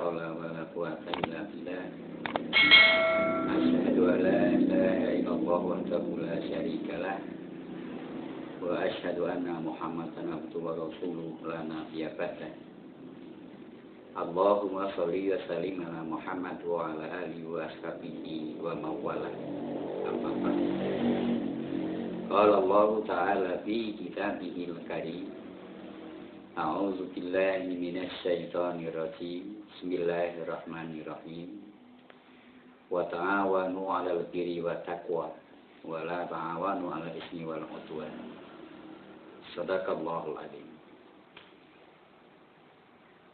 haula wala quwwata illa billah. Asyhadu an la ilaha illallah wahdahu la syarikalah wa asyhadu anna Muhammadan abduhu wa rasuluhu la nabiyya ba'dah. Allahumma sholli wa sallim ala Muhammad wa ala alihi wa ashabihi wa mawalah. Amma ba'd. Qala Allah ta'ala fi kitabihil karim. A'udzu billahi minasy syaithanir rajim. Bismillahirrahmanirrahim. Wa ta'awanu 'alal birri wat taqwa wa la ta'awanu 'alal ismi wal 'udwan. Shadaqallahul 'azim.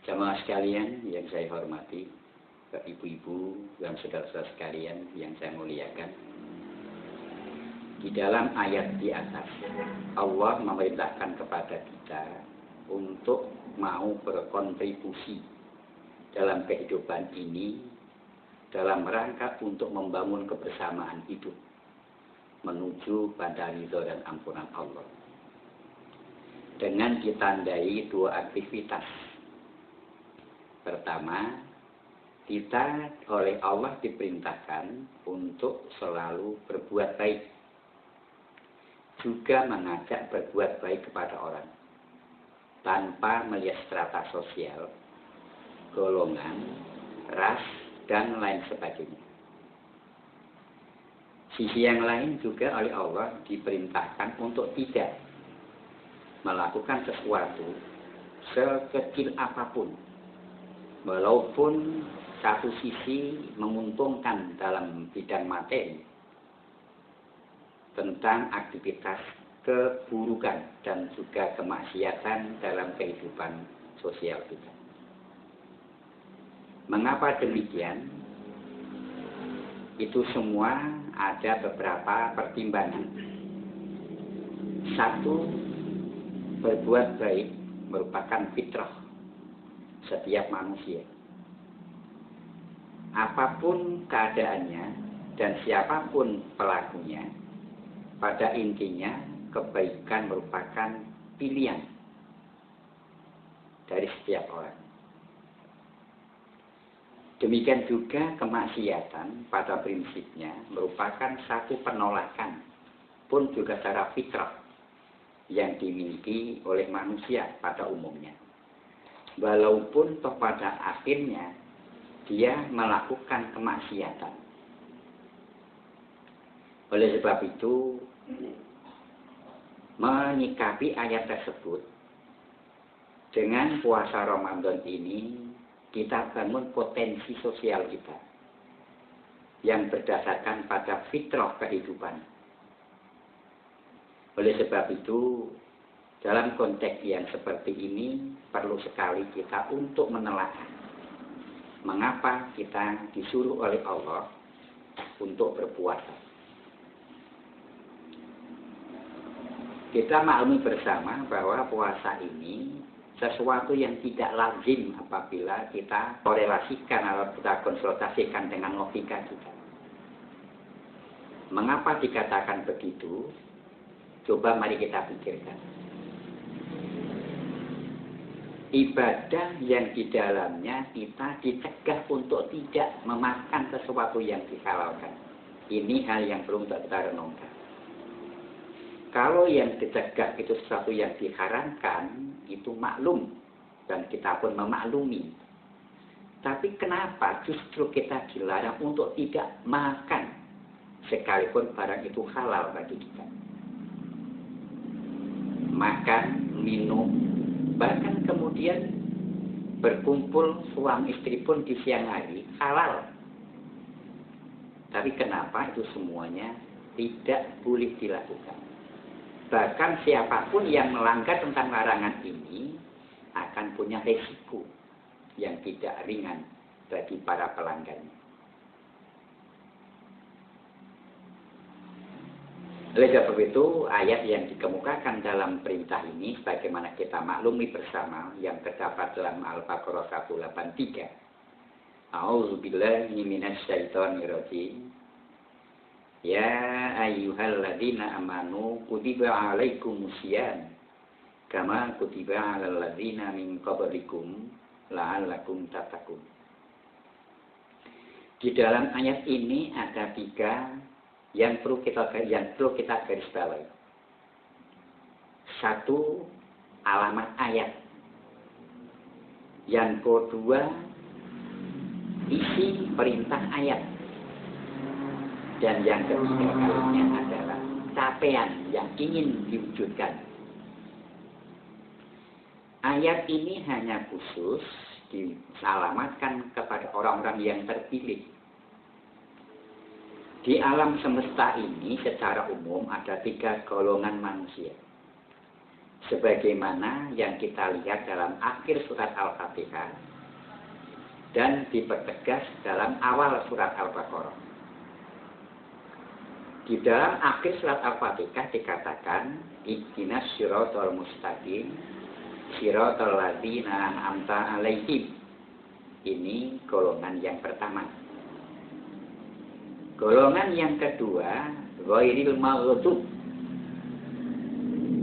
Jamaah sekalian yang saya hormati, ibu-ibu dan saudara-saudara sekalian yang saya muliakan. Di dalam ayat di atas, Allah memerintahkan kepada kita untuk mau berkontribusi dalam kehidupan ini dalam rangka untuk membangun kebersamaan hidup menuju pada ridho dan ampunan Allah. Dengan ditandai dua aktivitas. Pertama, kita oleh Allah diperintahkan untuk selalu berbuat baik. Juga mengajak berbuat baik kepada orang. Tanpa melihat strata sosial, golongan, ras, dan lain sebagainya. Sisi yang lain juga oleh Allah diperintahkan untuk tidak melakukan sesuatu sekecil apapun. Walaupun satu sisi menguntungkan dalam bidang materi tentang aktivitas keburukan dan juga kemaksiatan dalam kehidupan sosial kita. Mengapa demikian? Itu semua ada beberapa pertimbangan. Satu, berbuat baik merupakan fitrah setiap manusia. Apapun keadaannya dan siapapun pelakunya, pada intinya kebaikan merupakan pilihan dari setiap orang. Demikian juga kemaksiatan pada prinsipnya merupakan satu penolakan pun juga secara fitrah yang dimiliki oleh manusia pada umumnya. Walaupun toh pada akhirnya dia melakukan kemaksiatan. Oleh sebab itu, menyikapi ayat tersebut, dengan puasa Ramadan ini, kita bangun potensi sosial kita yang berdasarkan pada fitrah kehidupan. Oleh sebab itu, dalam konteks yang seperti ini, perlu sekali kita untuk menelaah mengapa kita disuruh oleh Allah untuk berpuasa. Kita maklumi bersama bahwa puasa ini sesuatu yang tidak lazim apabila kita korelasikan atau kita konsultasikan dengan logika kita. Mengapa dikatakan begitu? Coba mari kita pikirkan. Ibadah yang di dalamnya kita dicegah untuk tidak memakan sesuatu yang dihalalkan. Ini hal yang perlu kita renungkan. Kalau yang dicegah itu sesuatu yang diharamkan, itu maklum dan kita pun memaklumi. Tapi kenapa justru kita dilarang untuk tidak makan sekalipun barang itu halal bagi kita? Makan, minum, bahkan kemudian berkumpul suami istri pun di siang hari halal. Tapi kenapa itu semuanya tidak boleh dilakukan? Bahkan siapapun yang melanggar tentang larangan ini akan punya resiko yang tidak ringan bagi para pelanggarnya. Oleh sebab itu, ayat yang dikemukakan dalam perintah ini, sebagaimana kita maklumi bersama, yang terdapat dalam Al-Baqarah 183. A'udzubillahi minasy syaithanir rajim. Ya ayyuhalladzina amanu kutiba alaikumusiyam kama kutiba alal ladzina min qablikum la'allakum tattaqun. Di dalam ayat ini ada 3 yang perlu kita garis bawahi. 1, alamat ayat. Yang kedua, isi perintah ayat. Dan yang ketiga kalinya adalah capaian yang ingin diwujudkan. Ayat ini hanya khusus disalamatkan kepada orang-orang yang terpilih. Di alam semesta ini secara umum ada 3 golongan manusia. Sebagaimana yang kita lihat dalam akhir surat Al-Fatihah dan dipertegas dalam awal surat Al-Baqarah. Di dalam akhir surat Al-Fatihah dikatakan ihdinas siratal mustaqim siratal ladzina an'amta 'alaihim. Ini golongan yang pertama. Golongan yang kedua, ghairil maghdub.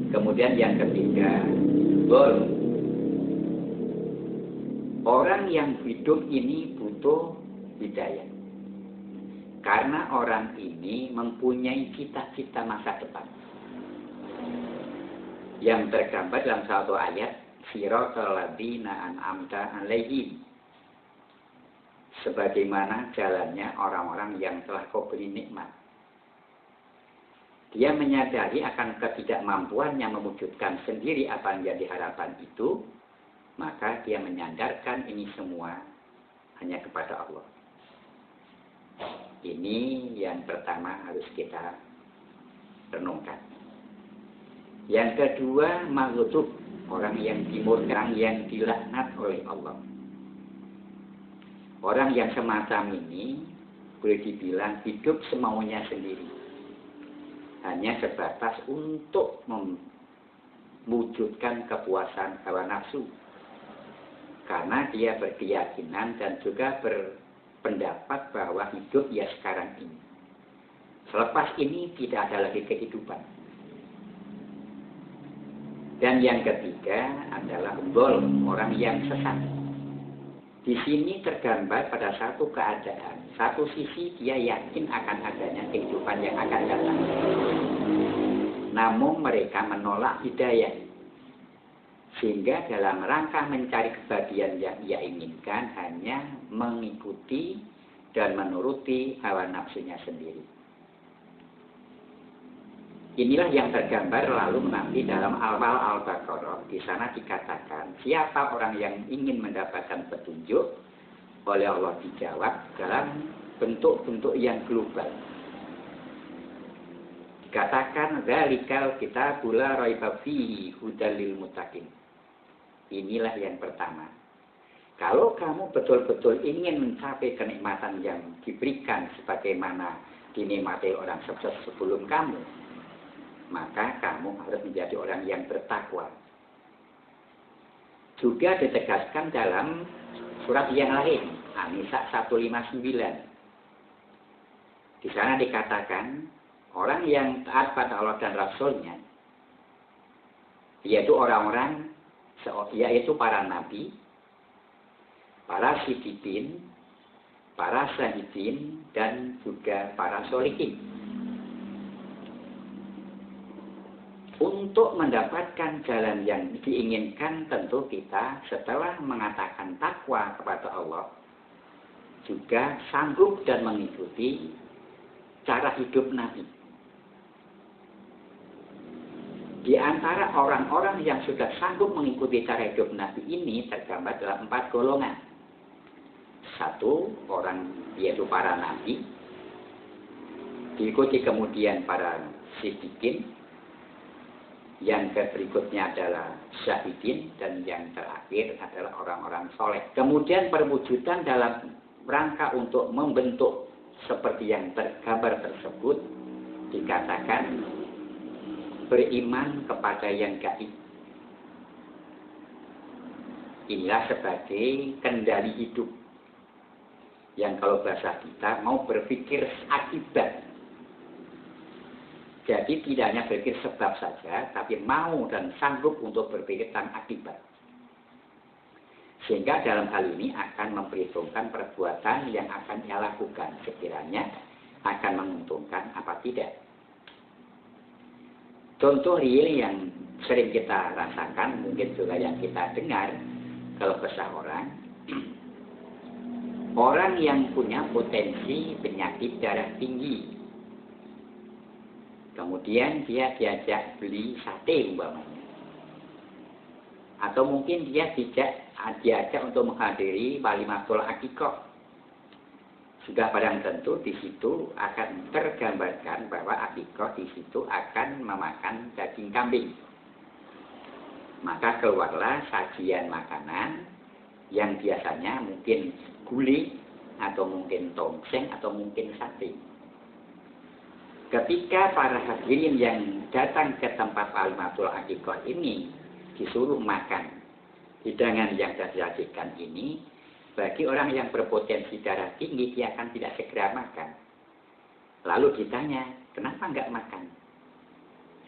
Kemudian yang ketiga, dhol. Orang yang hidup ini butuh hidayah. Karena orang ini mempunyai cita-cita masa depan. Yang tergambar dalam satu ayat, siratal ladzina an'amta 'alaihim. Sebagaimana jalannya orang-orang yang telah kau beri nikmat. Dia menyadari akan ketidakmampuannya mewujudkan sendiri apa yang jadi harapan itu, maka dia menyandarkan ini semua hanya kepada Allah. Ini yang pertama harus kita renungkan. Yang kedua, maghdub, orang yang dimurkai, orang yang dilaknat oleh Allah. Orang yang semacam ini boleh dibilang hidup semaunya sendiri. Hanya sebatas untuk mewujudkan kepuasan hawa nafsu. Karena dia berkeyakinan dan juga berpendapat bahwa hidup ya sekarang ini. Selepas ini tidak ada lagi kehidupan. Dan yang ketiga adalah dhol, orang yang sesat. Di sini tergambar pada satu keadaan. Satu sisi dia yakin akan adanya kehidupan yang akan datang. Namun mereka menolak hidayah. Sehingga dalam rangka mencari kebahagiaan yang ia inginkan hanya mengikuti dan menuruti hawa nafsunya sendiri. Inilah yang tergambar lalu nanti dalam awal Al-Baqarah. Di sana dikatakan siapa orang yang ingin mendapatkan petunjuk, oleh Allah dijawab dalam bentuk-bentuk yang global. Dikatakan dzalikal kitabul la raiba fihi hudal lil muttaqin. Inilah yang pertama. Kalau kamu betul-betul ingin mencapai kenikmatan yang diberikan sebagaimana dinikmati orang sukses sebelum kamu, maka kamu harus menjadi orang yang bertakwa. Juga ditegaskan dalam surat yang lain, An-Nisa 159. Di sana dikatakan orang yang taat pada Allah dan Rasul-Nya, yaitu orang-orang, yaitu para nabi, para siddiqin, para syahidin, dan juga para sholihin. Untuk mendapatkan jalan yang diinginkan tentu kita setelah mengatakan takwa kepada Allah juga sanggup dan mengikuti cara hidup Nabi. Di antara orang-orang yang sudah sanggup mengikuti cara hidup Nabi ini tergambar dalam 4 golongan. 1, orang yaitu para nabi, diikuti kemudian para siddiqin, yang berikutnya adalah syahidin, dan yang terakhir adalah orang-orang soleh. Kemudian perwujudan dalam rangka untuk membentuk seperti yang tergambar tersebut dikatakan beriman kepada yang gaib. Inilah sebagai kendali hidup yang kalau bahasa kita mau berpikir akibat. Jadi tidak hanya berpikir sebab saja, tapi mau dan sanggup untuk berpikir tentang akibat. Sehingga dalam hal ini akan memperhitungkan perbuatan yang akan ia lakukan sekiranya akan menguntungkan apa tidak. Contoh real yang sering kita rasakan, mungkin juga yang kita dengar kalau kesah orang, orang yang punya potensi penyakit darah tinggi, kemudian dia diajak beli sate umpamanya, atau mungkin dia diajak untuk menghadiri walimatul akikoh. Sudah barang tentu di situ akan tergambarkan bahwa akikoh di situ akan memakan daging kambing. Maka keluarlah sajian makanan yang biasanya mungkin gulai atau mungkin tongseng atau mungkin sate. Ketika para hadirin yang datang ke tempat walimatul akikoh ini disuruh makan hidangan yang disajikan ini, bagi orang yang berpotensi darah tinggi, dia akan tidak segera makan. Lalu ditanya, kenapa enggak makan?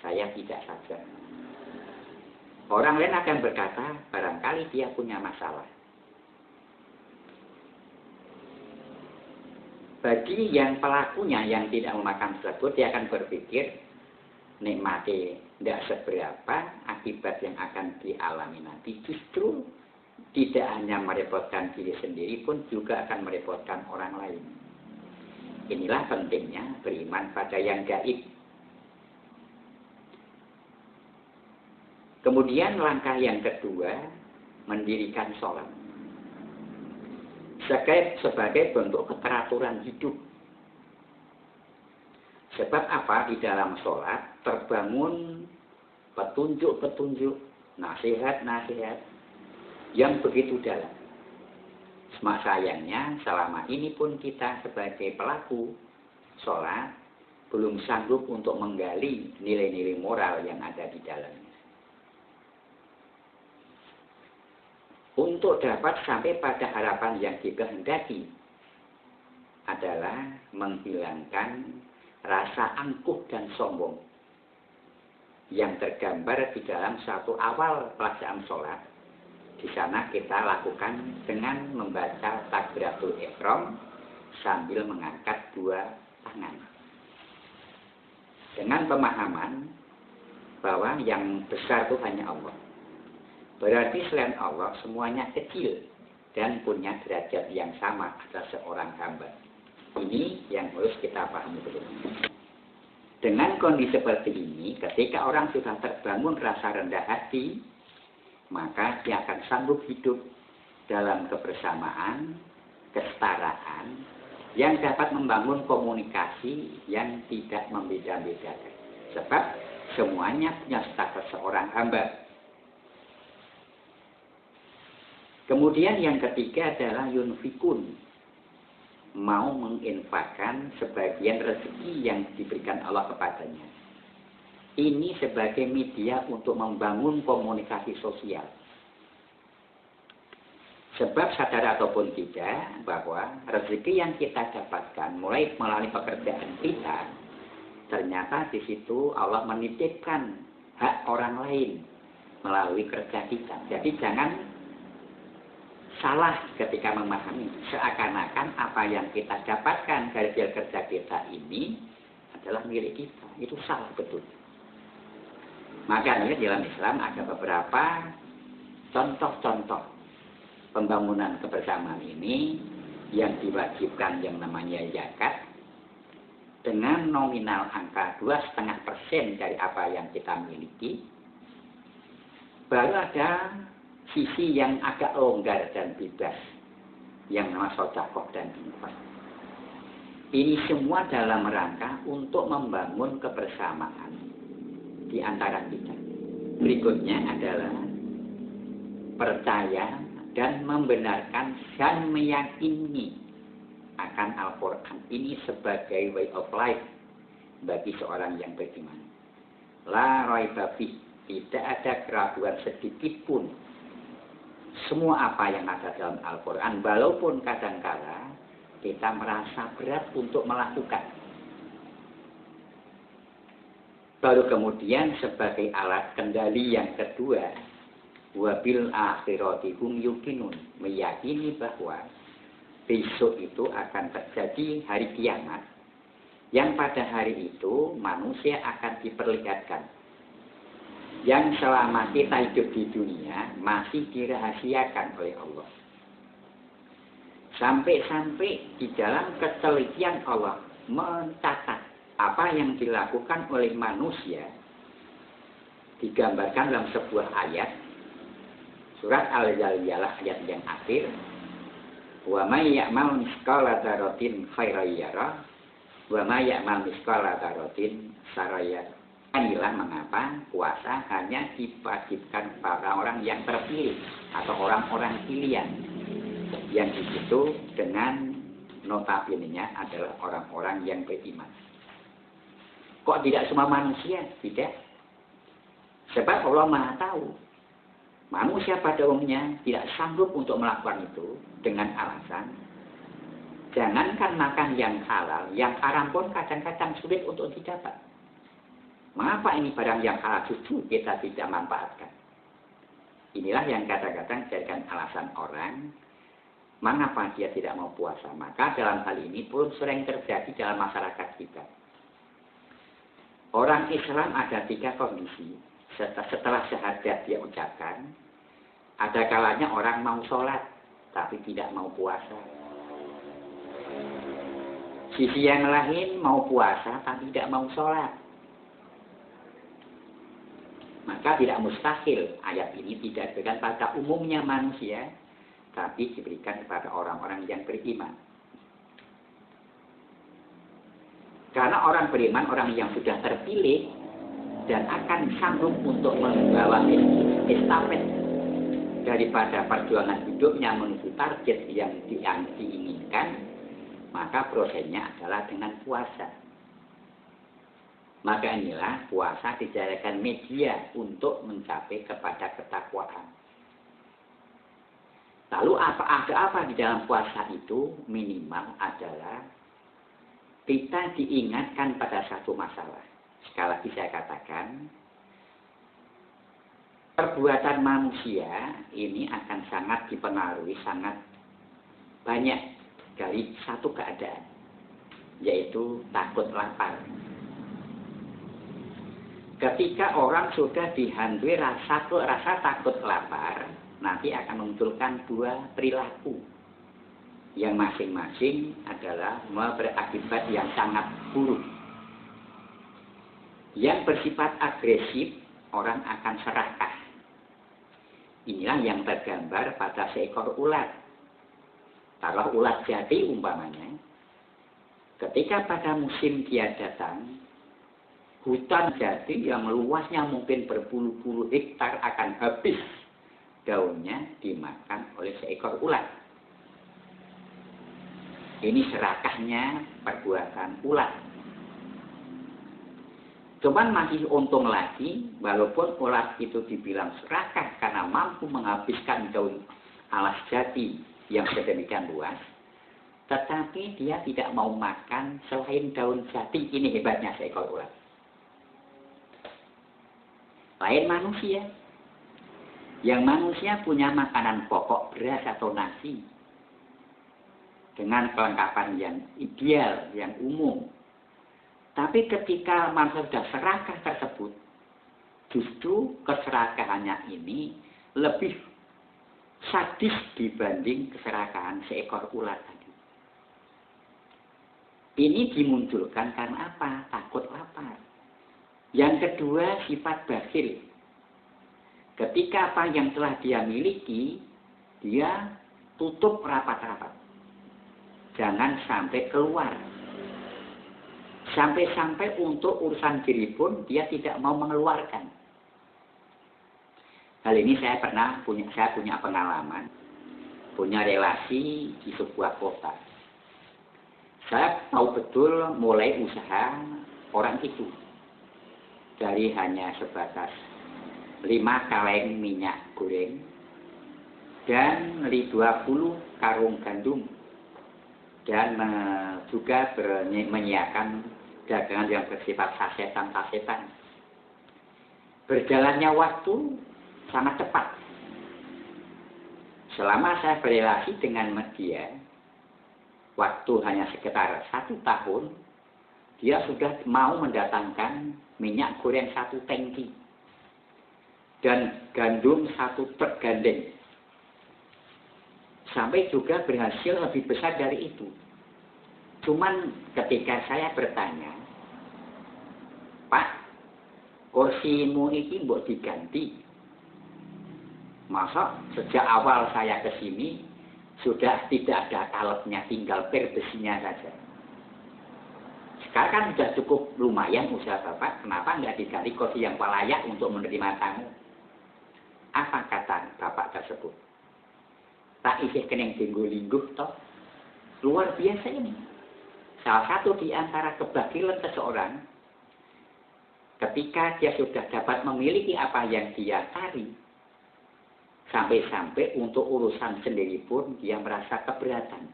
Saya tidak saja. Orang lain akan berkata, barangkali dia punya masalah. Bagi yang pelakunya yang tidak memakan tersebut, dia akan berpikir, nikmati tidak seberapa, akibat yang akan dialami nanti justru tidak hanya merepotkan diri sendiri pun juga akan merepotkan orang lain. Inilah pentingnya beriman pada yang gaib. Kemudian langkah yang kedua, mendirikan sholat. Sebagai bentuk keteraturan hidup. Sebab apa? Di dalam sholat terbangun petunjuk-petunjuk, nasihat-nasihat yang begitu dalam. Semak sayangnya selama ini pun kita sebagai pelaku sholat belum sanggup untuk menggali nilai-nilai moral yang ada di dalamnya. Untuk dapat sampai pada harapan yang dikehendaki adalah menghilangkan rasa angkuh dan sombong yang tergambar di dalam satu awal pelaksanaan sholat. Di sana kita lakukan dengan membaca takbiratul ihram sambil mengangkat dua tangan. Dengan pemahaman bahwa yang besar itu hanya Allah. Berarti selain Allah semuanya kecil dan punya derajat yang sama ada seorang hamba. Ini yang harus kita pahami betul. Dengan kondisi seperti ini, ketika orang sudah terbangun rasa rendah hati, maka dia akan sanggup hidup dalam kebersamaan, kesetaraan, yang dapat membangun komunikasi yang tidak membeda-bedakan. Sebab semuanya punya status seorang hamba. Kemudian yang ketiga adalah yunfikun, mau menginfakkan sebagian rezeki yang diberikan Allah kepadanya. Ini sebagai media untuk membangun komunikasi sosial. Sebab sadar ataupun tidak bahwa rezeki yang kita dapatkan mulai melalui pekerjaan kita, ternyata di situ Allah menitipkan hak orang lain melalui kerja kita. Jadi jangan salah ketika memahami seakan-akan apa yang kita dapatkan dari kerja kita ini adalah milik kita. Itu salah betul. Makanya dalam Islam ada beberapa contoh-contoh pembangunan kebersamaan ini yang diwajibkan yang namanya zakat dengan nominal angka 2,5% dari apa yang kita miliki. Baru ada sisi yang agak longgar dan bebas yang nama sedekah dan infak. Ini semua dalam rangka untuk membangun kebersamaan di antara kita. Berikutnya adalah percaya dan membenarkan dan meyakini akan Al-Quran ini sebagai way of life bagi seorang yang beriman. La raiba fi, tidak ada keraguan sedikit pun. Semua apa yang ada dalam Al-Quran, walaupun kadangkala kita merasa berat untuk melakukan. Baru kemudian sebagai alat kendali yang kedua, wa bil akhirati hum yuqinun, meyakini bahwa besok itu akan terjadi hari kiamat, yang pada hari itu manusia akan diperlihatkan yang selama kita hidup di dunia masih dirahasiakan oleh Allah. Sampai-sampai di dalam ketelitian Allah mencatat apa yang dilakukan oleh manusia, digambarkan dalam sebuah ayat surat Al-Zalzalah ayat yang akhir, wa may ya'mal misqala dzarratin khairan yarah wa may ya'mal misqala dzarratin syarran yarah. Inilah mengapa puasa hanya diwajibkan pada orang yang terpilih atau orang-orang pilihan, yang di situ dengan notabene-nya adalah orang-orang yang beriman. Kok tidak semua manusia? Tidak. Sebab Allah Maha tahu manusia pada umumnya tidak sanggup untuk melakukan itu dengan alasan jangankan makan yang halal, yang haram pun kadang-kadang sulit untuk didapat. Mengapa ini barang yang halal justru kita tidak manfaatkan? Inilah yang kadang-kadang jadikan alasan orang mengapa dia tidak mau puasa. Maka dalam hal ini pun sering terjadi dalam masyarakat kita. Orang Islam ada 3 kondisi. Setelah syahadat dia ucapkan, ada kalanya orang mau sholat tapi tidak mau puasa. Sisi yang lain mau puasa tapi tidak mau sholat. Maka tidak mustahil ayat ini tidak diberikan pada umumnya manusia, tapi diberikan kepada orang-orang yang beriman. Karena orang beriman, orang yang sudah terpilih dan akan sanggup untuk membawa estafet daripada perjuangan hidupnya menuju target yang diinginkan, maka prosesnya adalah dengan puasa. Maka inilah puasa dijadikan media untuk mencapai kepada ketakwaan. Lalu ada apa di dalam puasa itu? Minimal adalah kita diingatkan pada satu masalah. Sekali lagi saya katakan, perbuatan manusia ini akan sangat dipengaruhi, sangat banyak dari satu keadaan, yaitu takut lapar. Ketika orang sudah dihantui rasa takut lapar, nanti akan memunculkan 2 perilaku yang masing-masing adalah berakibat yang sangat buruk. Yang bersifat agresif, orang akan serakah. Inilah yang tergambar pada seekor ulat. Kalau ulat jati umpamanya, ketika pada musim dia datang, hutan jati yang luasnya mungkin berpuluh-puluh hektar akan habis daunnya dimakan oleh seekor ulat. Ini serakahnya perbuatan ulat. Cuman masih untung lagi, walaupun ulat itu dibilang serakah karena mampu menghabiskan daun alas jati yang sedemikian luas, tetapi dia tidak mau makan selain daun jati. Ini hebatnya seekor ulat. Lain manusia. Yang manusia punya makanan pokok beras atau nasi dengan kelengkapan yang ideal, yang umum. Tapi ketika manusia sudah serakah tersebut, justru keserakahannya ini lebih sadis dibanding keserakahan seekor ulat tadi. Ini dimunculkan karena apa? Takut lapar. Yang kedua, sifat bakhil. Ketika apa yang telah dia miliki, dia tutup rapat-rapat. Jangan sampai keluar. Sampai-sampai untuk urusan diri pun dia tidak mau mengeluarkan. Hal ini saya punya pengalaman, punya relasi di sebuah kota. Saya tahu betul mulai usaha orang itu. Dari hanya sebatas 5 kaleng minyak goreng dan 20 karung gandum, dan juga menyiapkan dagangan yang bersifat sasetan-sasetan. Berjalannya waktu sangat cepat. selama saya berrelasi dengan dia, waktu hanya sekitar 1 tahun, dia sudah mau mendatangkan minyak goreng 1 tangki dan gandum 1 truk gandeng. Sampai juga berhasil lebih besar dari itu. Cuman ketika saya bertanya, Pak, kursimu ini mbok diganti. Masa sejak awal saya ke sini sudah tidak ada kalepnya, tinggal per besinya saja. Sekarang kan sudah cukup lumayan usaha Bapak, kenapa nggak diganti kursi yang layak untuk menerima tamu? Apa kata Bapak tersebut? Tak isih keneng dinggo-lingguh toh. Luar biasa ini. Salah satu di antara kebagilan seseorang, ketika dia sudah dapat memiliki apa yang dia cari, sampai-sampai untuk urusan sendiri pun dia merasa keberatan.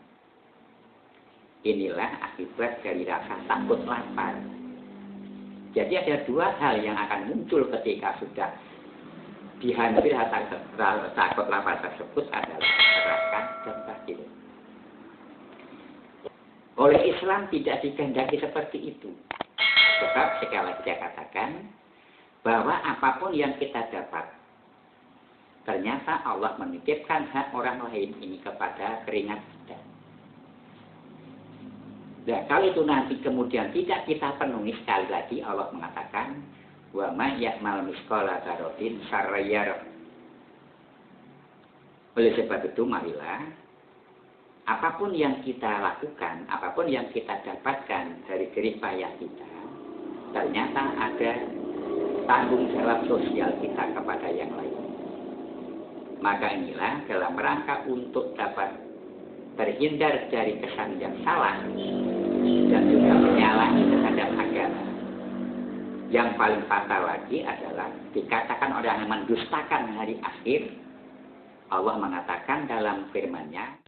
Inilah akibat dari rasa takut lapar. Jadi ada 2 hal yang akan muncul ketika sudah dihampiri takut lapar tersebut adalah kekerasan dan bakhil. Oleh Islam tidak dikehendaki seperti itu. Sebab sekali lagi saya katakan bahwa apapun yang kita dapat, ternyata Allah menitipkan hak orang lain ini kepada keringat kita. Nah, kalau itu nanti kemudian tidak kita penuhi, sekali lagi Allah mengatakan, wa ma ya'mal misqala dzarratin syarran yarah. Oleh sebab itu, marilah apapun yang kita lakukan, apapun yang kita dapatkan dari jerih payah kita, ternyata ada tanggung jawab sosial kita kepada yang lain. Maka inilah dalam rangka untuk dapat terhindar dari kesan yang salah dan juga menyalahi terhadap agama. Yang paling fatal lagi adalah dikatakan orang yang mendustakan hari akhir. Allah mengatakan dalam firman-Nya,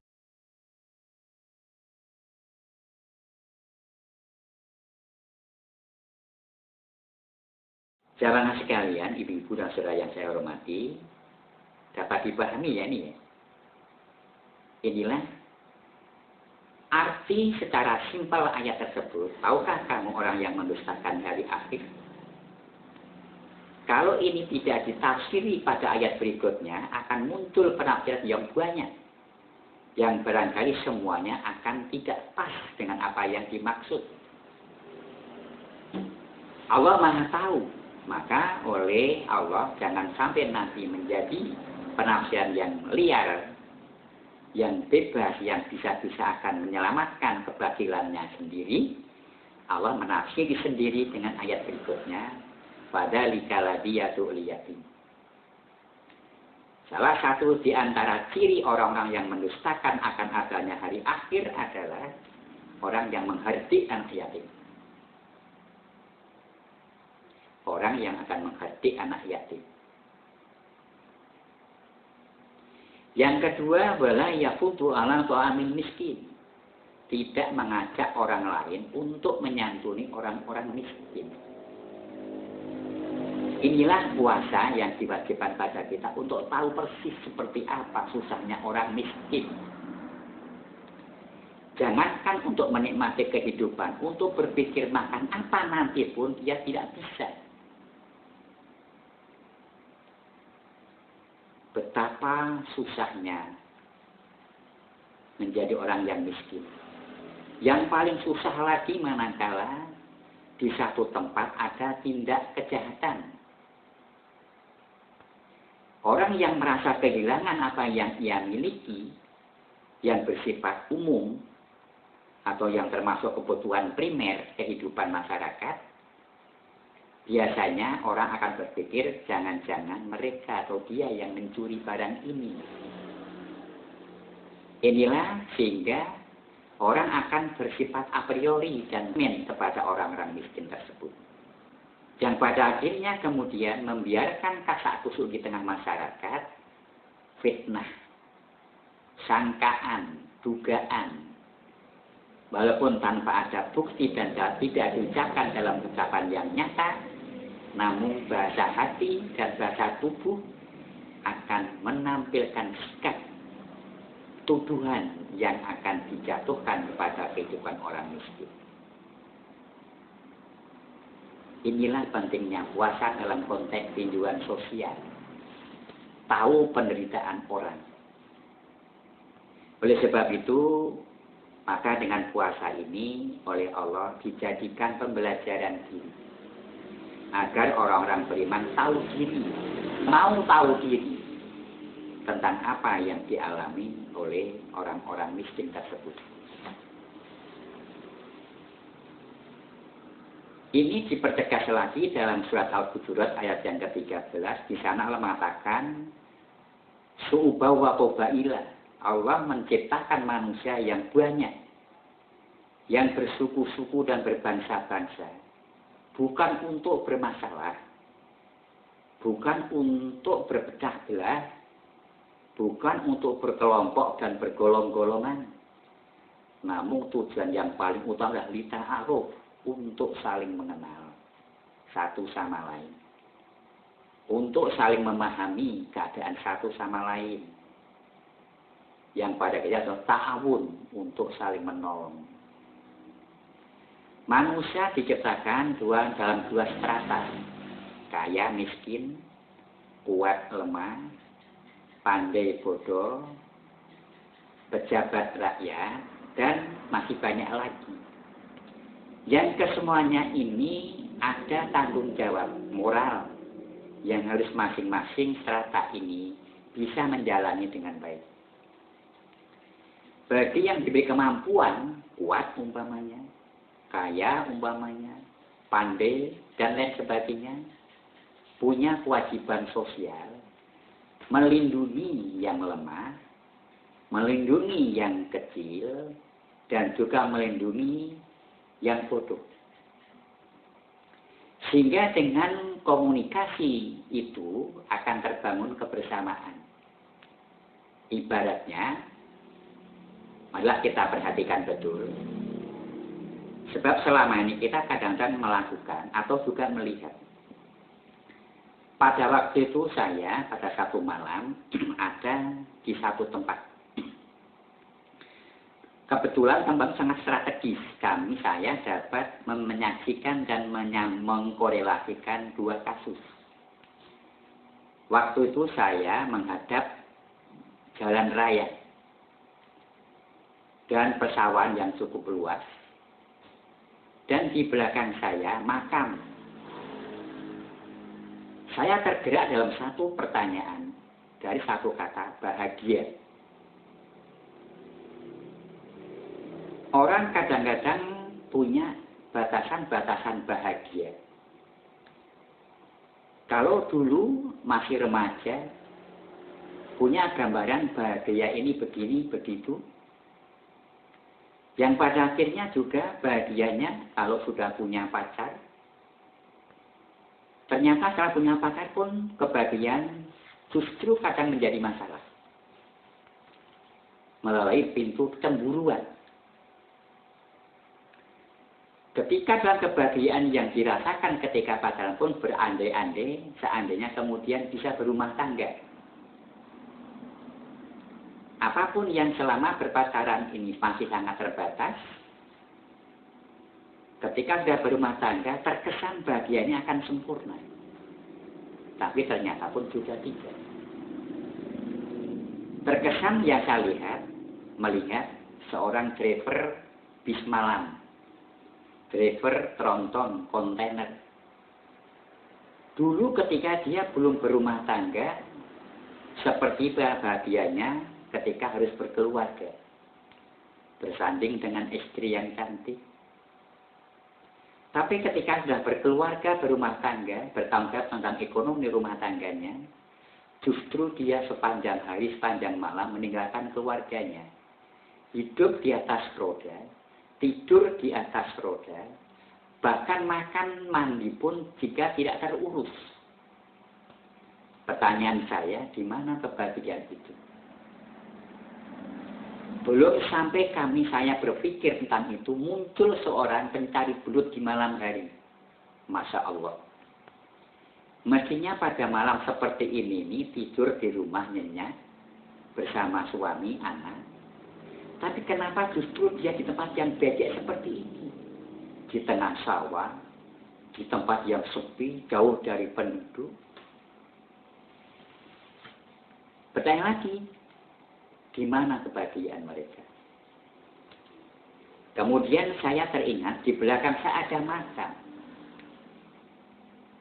jamaah sekalian, ibu-ibu dan saudara yang saya hormati, dapat dipahami ya ini ya. Inilah arti secara simpel ayat tersebut. Tahukah kamu orang yang mendustakan hari akhir? Kalau ini tidak ditafsiri pada ayat berikutnya, akan muncul penafsiran yang banyak. Yang barangkali semuanya akan tidak pas dengan apa yang dimaksud. Allah Maha tahu. Maka oleh Allah jangan sampai nanti menjadi penafsiran yang liar, yang bebas, yang bisa-bisa akan menyelamatkan kebagilannya sendiri. Allah menafsiri sendiri dengan ayat berikutnya, fadzalika ladhiyatul yatim. Salah satu di antara ciri orang-orang yang mendustakan akan adanya hari akhir adalah orang yang menghardik anak yatim. Orang yang akan menghardik anak yatim. Yang kedua, wala yafutu ala ta'amil miskin. Tidak mengajak orang lain untuk menyantuni orang-orang miskin. Inilah puasa yang diwajibkan pada kita untuk tahu persis seperti apa susahnya orang miskin. Jangankan untuk menikmati kehidupan, untuk berpikir makan apa nanti pun dia tidak bisa. Betapa susahnya menjadi orang yang miskin. Yang paling susah lagi manakala di satu tempat ada tindak kejahatan. Orang yang merasa kehilangan apa yang ia miliki, yang bersifat umum, atau yang termasuk kebutuhan primer kehidupan masyarakat, biasanya orang akan berpikir, jangan-jangan mereka atau dia yang mencuri barang ini. Inilah sehingga orang akan bersifat a priori dan men kepada orang-orang miskin tersebut. Yang pada akhirnya kemudian membiarkan kasak kusuk di tengah masyarakat, fitnah, sangkaan, dugaan. Walaupun tanpa ada bukti dan tidak diucapkan dalam ucapan yang nyata, namun bahasa hati dan bahasa tubuh akan menampilkan sikap tuduhan yang akan dijatuhkan kepada kehidupan orang miskin. Inilah pentingnya puasa dalam konteks tinjauan sosial. Tahu penderitaan orang. Oleh sebab itu, maka dengan puasa ini oleh Allah dijadikan pembelajaran diri. Agar orang-orang beriman tahu diri, mau tahu diri tentang apa yang dialami oleh orang-orang miskin tersebut. Ini dipertegas lagi dalam surat Al-Hujurat ayat yang ke-13. Di sana Allah mengatakan, Su'uba wa qoba'ila. Allah menciptakan manusia yang banyak, yang bersuku-suku dan berbangsa-bangsa. Bukan untuk bermasalah, bukan untuk berpecah belah, bukan untuk berkelompok dan bergolong-golongan. Namun tujuan yang paling utama adalah lita'aruf, untuk saling mengenal satu sama lain. Untuk saling memahami keadaan satu sama lain. Yang pada kita adalah ta'awun, untuk saling menolong. Manusia diciptakan dalam dua strata. Kaya, miskin, kuat, lemah, pandai, bodoh, pejabat, rakyat, dan masih banyak lagi. Yang kesemuanya ini ada tanggung jawab moral yang harus masing-masing strata ini bisa menjalani dengan baik. Bagi yang diberi kemampuan, kuat umpamanya, kaya umpamanya, pandai, dan lain sebagainya, punya kewajiban sosial, melindungi yang lemah, melindungi yang kecil, dan juga melindungi yang bodoh. Sehingga dengan komunikasi itu akan terbangun kebersamaan. Ibaratnya, marilah kita perhatikan betul. Sebab selama ini kita kadang-kadang melakukan atau juga melihat. Pada waktu itu saya pada satu malam ada di satu tempat. Kebetulan tempat sangat strategis. Saya dapat menyaksikan dan mengkorelasikan dua kasus. Waktu itu saya menghadap jalan raya dan persawahan yang cukup luas. Dan di belakang saya makam. Saya tergerak dalam satu pertanyaan dari satu kata, bahagia. Orang kadang-kadang punya batasan-batasan bahagia. Kalau dulu masih remaja, punya gambaran bahagia ini begini, begitu. Yang pada akhirnya juga bahagianya kalau sudah punya pacar. Ternyata setelah punya pacar pun kebahagiaan justru kadang menjadi masalah. Melalui pintu cemburuan. Ketika dalam kebahagiaan yang dirasakan ketika pacaran pun berandai-andai, seandainya kemudian bisa berumah tangga. Apapun yang selama berpacaran ini masih sangat terbatas, ketika sudah berumah tangga, terkesan bahagianya akan sempurna. Tapi ternyata pun juga tidak. Terkesan yang saya melihat seorang driver bis malam. Driver tronton kontainer. Dulu ketika dia belum berumah tangga, seperti bahagianya ketika harus berkeluarga. Bersanding dengan istri yang cantik. Tapi ketika sudah berkeluarga, berumah tangga, bertanggung jawab tentang ekonomi rumah tangganya, justru dia sepanjang hari, sepanjang malam meninggalkan keluarganya. Hidup di atas roda. Tidur di atas roda, bahkan makan mandi pun jika tidak terurus. Pertanyaan saya, di mana kebahagiaan itu? Belum sampai saya berpikir tentang itu, muncul seorang pencari belut di malam hari. Masya Allah. Mestinya pada malam seperti ini tidur di rumah nyenyak bersama suami, anak. Tapi kenapa justru dia di tempat yang becek seperti ini? Di tengah sawah, di tempat yang sepi, jauh dari penduduk. Bertanya lagi, di mana kebahagiaan mereka? Kemudian saya teringat di belakang saya ada makam.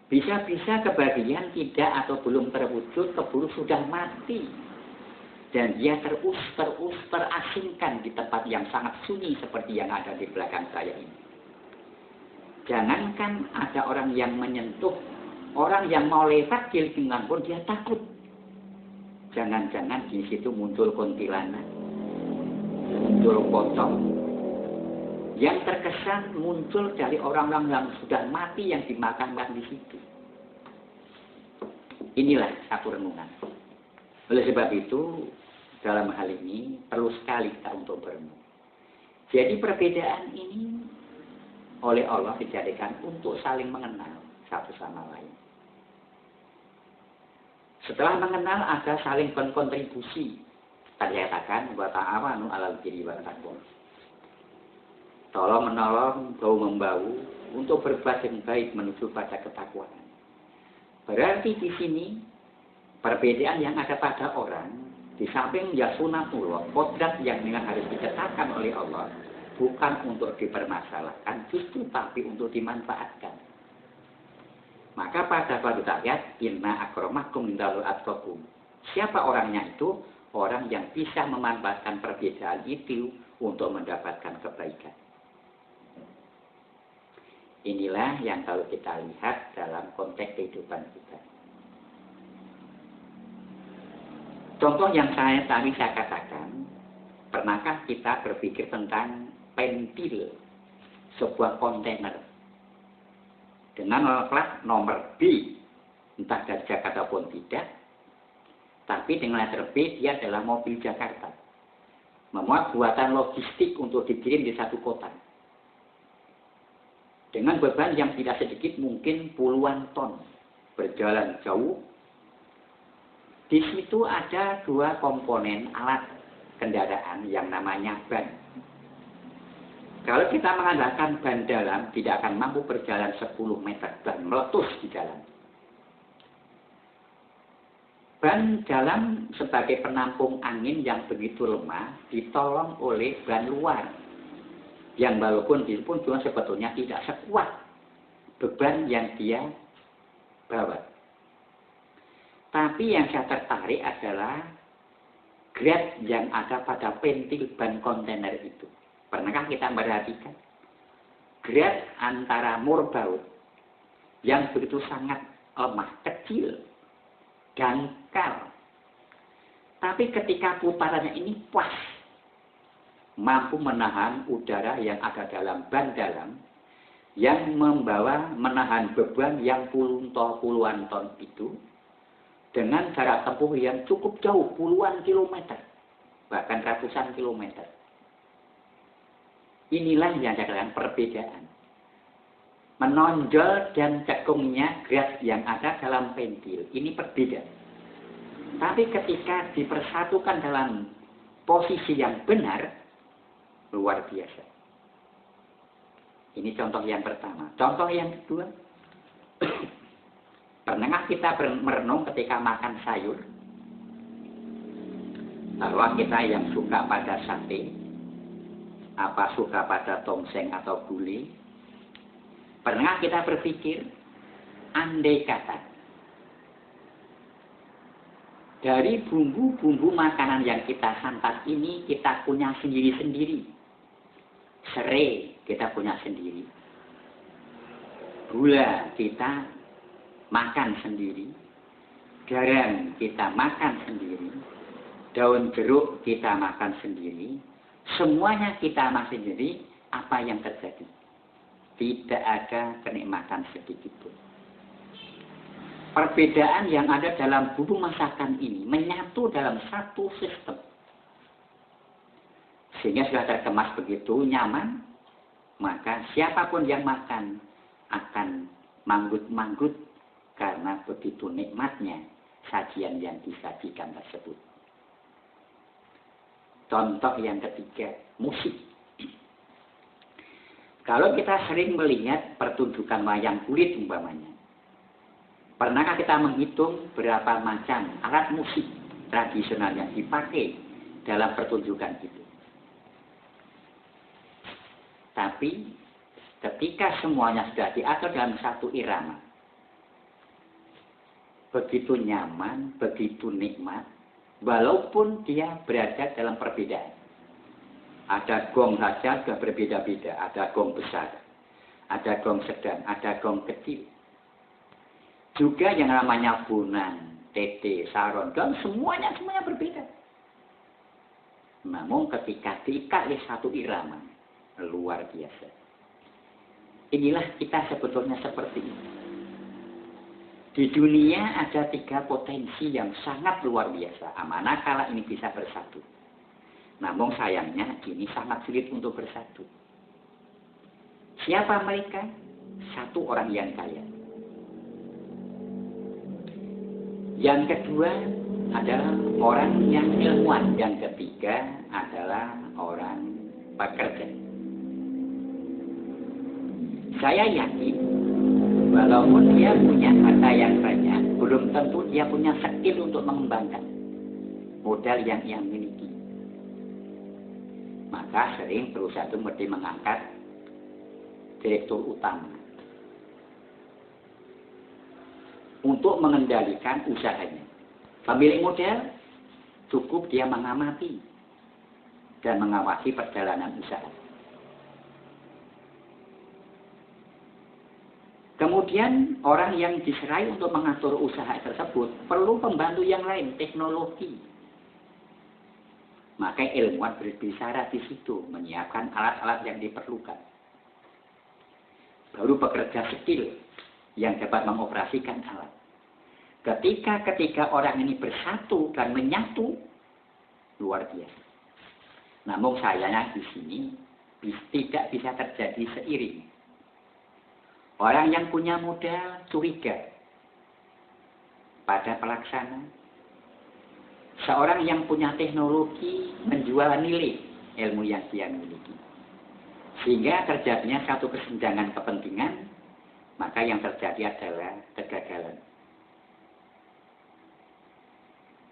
Bisa-bisa kebahagiaan tidak atau belum terwujud, keburu sudah mati. Dan dia terasingkan di tempat yang sangat sunyi seperti yang ada di belakang saya ini. Jangankan ada orang yang menyentuh, orang yang mau lewat di lingkungan pun dia takut. Jangan-jangan di situ muncul kuntilanak, muncul pocong. Yang terkesan muncul dari orang-orang yang sudah mati yang dimakamkan di situ. Inilah satu renungan. Oleh sebab itu, dalam hal ini perlu sekali kita untuk berenung. Jadi perbedaan ini oleh Allah dijadikan untuk saling mengenal satu sama lain. Setelah mengenal ada saling berkontribusi. Tadi katakan wa ta'awanu 'alal birri wat taqwa. Tolong menolong, bau membau untuk berbuat yang baik menuju pada ketakwaan. Berarti di sini perbedaan yang ada pada orang di samping ya sunatullah, kodrat yang memang harus dicetakkan oleh Allah, bukan untuk dipermasalahkan, justru tapi untuk dimanfaatkan. Maka pada suatu ayat, inna akramakum indallahi atqakum. Siapa orangnya itu? Orang yang bisa memanfaatkan perbedaan itu untuk mendapatkan kebaikan. Inilah yang kalau kita lihat dalam konteks kehidupan kita. Contoh yang tadi saya katakan, pernahkah kita berpikir tentang pentil sebuah kontainer dengan plat nomor B, entah dari Jakarta pun tidak, tapi dengan letter B dia adalah mobil Jakarta, memuat buatan logistik untuk dikirim di satu kota dengan beban yang tidak sedikit, mungkin puluhan ton, berjalan jauh. Di situ ada dua komponen alat kendaraan yang namanya ban. Kalau kita mengandalkan ban dalam, tidak akan mampu berjalan 10 meter dan meletus di jalan. Ban dalam sebagai penampung angin yang begitu lemah ditolong oleh ban luar. Yang walaupun dia pun juga sebetulnya tidak sekuat beban yang dia bawa. Tapi yang saya tertarik adalah grade yang ada pada pentil ban kontainer itu. Pernahkah kita perhatikan? Grade antara murbaut yang begitu sangat lemah, kecil, dangkal. Tapi ketika putarannya ini pas, mampu menahan udara yang ada dalam ban dalam, yang menahan beban yang puluhan ton itu, dengan jarak tempuh yang cukup jauh, puluhan kilometer, bahkan ratusan kilometer. Inilah yang saya katakan perbedaan. Menonjol dan cekungnya gas yang ada dalam pentil, ini berbeda. Tapi ketika dipersatukan dalam posisi yang benar, luar biasa. Ini contoh yang pertama. Contoh yang kedua, pernahkah kita merenung ketika makan sayur? Bahwa kita yang suka pada sate, apa suka pada tongseng atau gulai, pernah kita berpikir, andai kata dari bumbu-bumbu makanan yang kita santap ini kita punya sendiri-sendiri. Serai kita punya sendiri. Gula kita makan sendiri. Garam kita makan sendiri. Daun jeruk kita makan sendiri. Semuanya kita makan sendiri. Apa yang terjadi? Tidak ada kenikmatan sedikit pun. Perbedaan yang ada dalam bumbu masakan ini menyatu dalam satu sistem. Sehingga sudah terkemas begitu nyaman, maka siapapun yang makan akan manggut-manggut karena begitu nikmatnya sajian yang disajikan tersebut. Contoh yang ketiga, musik. Kalau kita sering melihat pertunjukan wayang kulit umpamanya, pernahkah kita menghitung berapa macam alat musik tradisional yang dipakai dalam pertunjukan itu? Tapi ketika semuanya sudah diatur dalam satu irama, begitu nyaman, begitu nikmat, walaupun dia berada dalam perbedaan. Ada gong saja sudah berbeda-beda, ada gong besar, ada gong sedang, ada gong kecil. Juga yang namanya bunang, tete, saron, dan semuanya berbeda. Namun ketika diikat oleh satu irama, luar biasa. Inilah kita sebetulnya seperti ini. Di dunia ada 3 potensi yang sangat luar biasa. Manakala ini bisa bersatu. Namun sayangnya ini sangat sulit untuk bersatu. Siapa mereka? Satu orang yang kaya. Yang kedua adalah orang yang ilmuwan. Yang ketiga adalah orang pekerja. Saya yakin walaupun dia punya harta yang banyak, belum tentu dia punya skill untuk mengembangkan modal yang ia miliki. Maka sering perusahaan itu mesti mengangkat direktur utama untuk mengendalikan usahanya. Pemilik modal cukup dia mengamati dan mengawasi perjalanan usaha. Kemudian orang yang diserai untuk mengatur usaha tersebut perlu pembantu yang lain, teknologi. Maka ilmuwan berbicara di situ, menyiapkan alat-alat yang diperlukan. Baru bekerja skill yang dapat mengoperasikan alat. Ketika orang ini bersatu dan menyatu, luar biasa. Namun sayangnya di sini tidak bisa terjadi seiring. Orang yang punya modal curiga pada pelaksana. Seorang yang punya teknologi menjual nilai ilmu yang dia miliki. Sehingga terjadinya satu kesenjangan kepentingan, maka yang terjadi adalah kegagalan.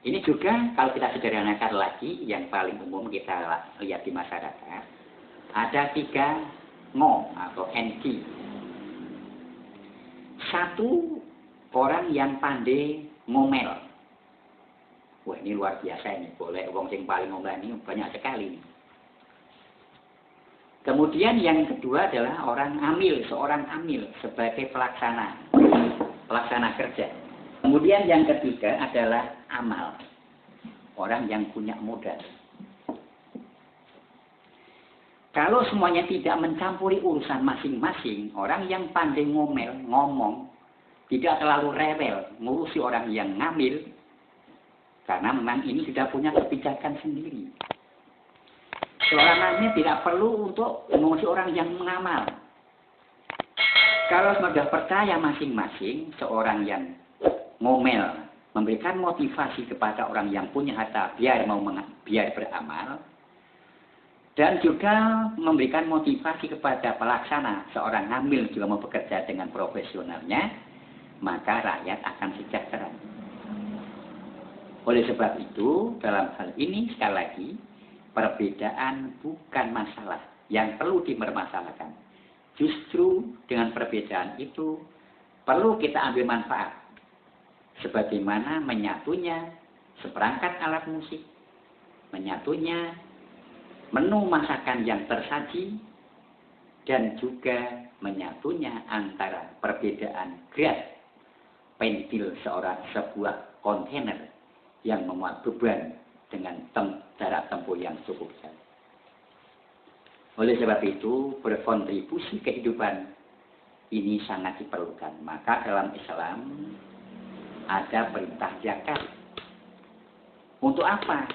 Ini juga kalau kita sederhanakan lagi, yang paling umum kita lihat di masyarakat, ada 3 ngo atau NG. Satu, orang yang pandai ngomel. Wah, ini luar biasa ini. Boleh wong sing paling ngomel ini banyak sekali. Kemudian yang kedua adalah orang amil, seorang amil sebagai pelaksana kerja. Kemudian yang ketiga adalah amal, orang yang punya modal. Kalau semuanya tidak mencampuri urusan masing-masing, orang yang pandai ngomong, tidak terlalu rewel, ngurusi orang yang ngambil, karena memang ini sudah punya kebijakan sendiri. Seorang ngambil tidak perlu untuk mengurusi orang yang mengamal. Kalau sudah percaya masing-masing, seorang yang ngomel, memberikan motivasi kepada orang yang punya harta biar beramal, dan juga memberikan motivasi kepada pelaksana, seorang ngambil juga mau bekerja dengan profesionalnya, maka rakyat akan sejahtera. Oleh sebab itu, dalam hal ini sekali lagi, perbedaan bukan masalah yang perlu dipermasalahkan. Justru dengan perbedaan itu perlu kita ambil manfaat. Sebagaimana menyatunya seperangkat alat musik, menyatunya menu masakan yang tersaji, dan juga menyatunya antara perbedaan gas pentil sebuah kontainer yang memuat beban dengan jarak tempuh yang cukup jauh. Oleh sebab itu, berkontribusi kehidupan ini sangat diperlukan. Maka dalam Islam ada perintah zakat. Untuk apa?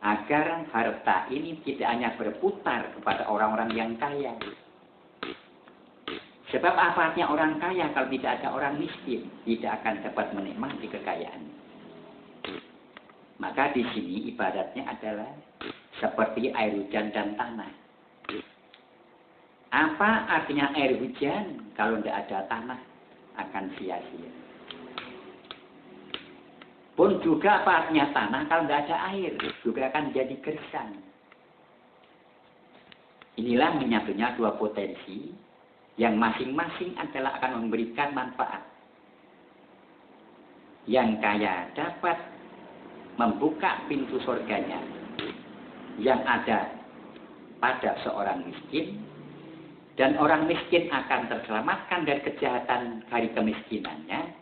Agar harta ini tidak hanya berputar kepada orang-orang yang kaya. Sebab apa artinya orang kaya kalau tidak ada orang miskin? Tidak akan dapat menikmati kekayaan. Maka di sini ibaratnya adalah seperti air hujan dan tanah. Apa artinya air hujan kalau tidak ada tanah? Akan sia-sia. Pun juga apa artinya tanah kalau tidak ada air? Juga akan jadi gersang. Inilah menyatunya dua potensi yang masing-masing adalah akan memberikan manfaat. Yang kaya dapat membuka pintu surganya yang ada pada seorang miskin, dan orang miskin akan terselamatkan dari kejahatan hari kemiskinannya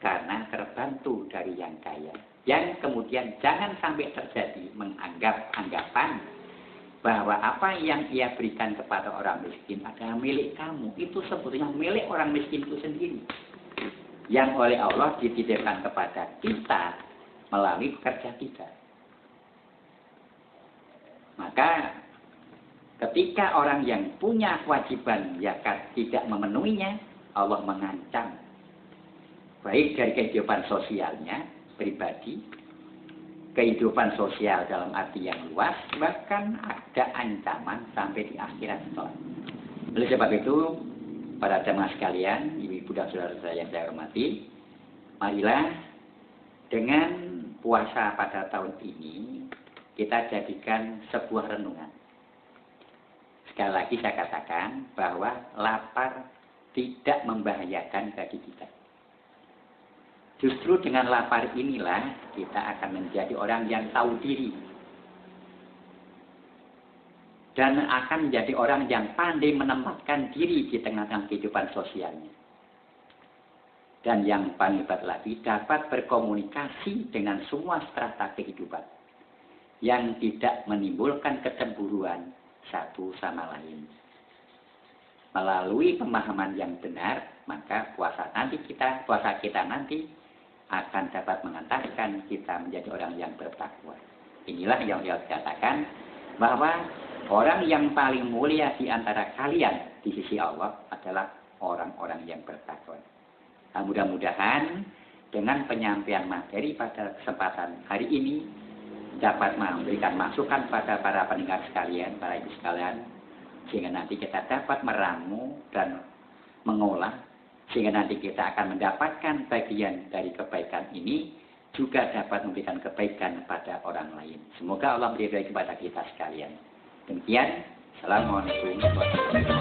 karena terbantu dari yang kaya. Yang kemudian jangan sampai terjadi anggapan bahwa apa yang ia berikan kepada orang miskin adalah milik kamu. Itu sebetulnya milik orang miskin itu sendiri, yang oleh Allah dititipkan kepada kita melalui kerja kita. Maka ketika orang yang punya kewajiban zakat tidak memenuhinya, Allah mengancam. Baik dari kehidupan sosialnya, pribadi, kehidupan sosial dalam arti yang luas, bahkan ada ancaman sampai di akhirat kelak. Oleh sebab itu, para jemaah sekalian, ibu-ibu dan saudara-saudara yang saya hormati, marilah dengan puasa pada tahun ini, kita jadikan sebuah renungan. Sekali lagi saya katakan bahwa lapar tidak membahayakan bagi kita. Justru dengan lapar inilah kita akan menjadi orang yang tahu diri. Dan akan menjadi orang yang pandai menempatkan diri di tengah-tengah kehidupan sosialnya. Dan yang paling hebat lagi, dapat berkomunikasi dengan semua strata kehidupan yang tidak menimbulkan kecemburuan satu sama lain. Melalui pemahaman yang benar, maka puasa kita nanti akan dapat mengantarkan kita menjadi orang yang bertakwa. Inilah yang dia katakan, bahwa orang yang paling mulia di antara kalian di sisi Allah adalah orang-orang yang bertakwa. Nah, mudah-mudahan dengan penyampaian materi pada kesempatan hari ini dapat memberikan masukan pada para pendengar sekalian, para ibu sekalian, sehingga nanti kita dapat meramu dan mengolah, sehingga nanti kita akan mendapatkan bagian dari kebaikan ini, juga dapat memberikan kebaikan kepada orang lain. Semoga Allah beri kepada kita sekalian. Demikian, Assalamualaikum warahmatullahi wabarakatuh.